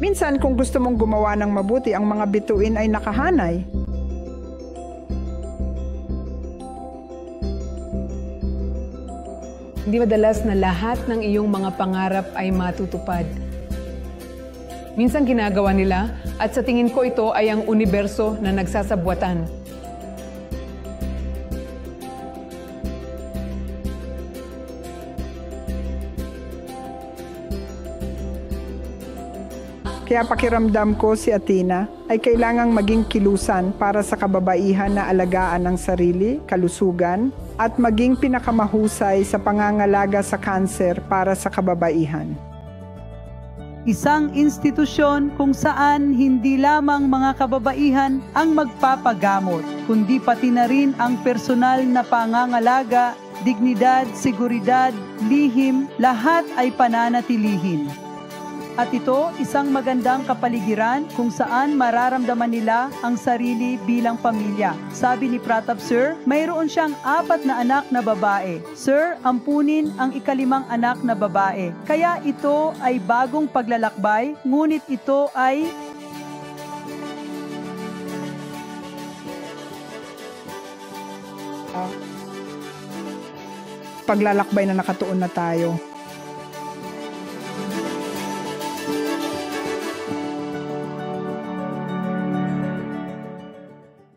Minsan kung gusto mong gumawa ng mabuti, ang mga bituin ay nakahanay. Hindi madalas na lahat ng iyong mga pangarap ay matutupad. Minsan ginagawa nila at sa tingin ko ito ay ang universo na nagsasabwatan. Kaya pakiramdam ko si Athena ay kailangang maging kilusan para sa kababaihan na alagaan ng sarili, kalusugan, at maging pinakamahusay sa pangangalaga sa kanser para sa kababaihan. Isang institusyon kung saan hindi lamang mga kababaihan ang magpapagamot, kundi pati na rin ang personal na pangangalaga, dignidad, seguridad, lihim, lahat ay pananatilihin. At ito, isang magandang kapaligiran kung saan mararamdaman nila ang sarili bilang pamilya. Sabi ni Pratap, Sir, mayroon siyang 4 na anak na babae. Sir, ampunin ang ika-5 anak na babae. Kaya ito ay bagong paglalakbay, ngunit ito ay paglalakbay na nakatuon na tayo.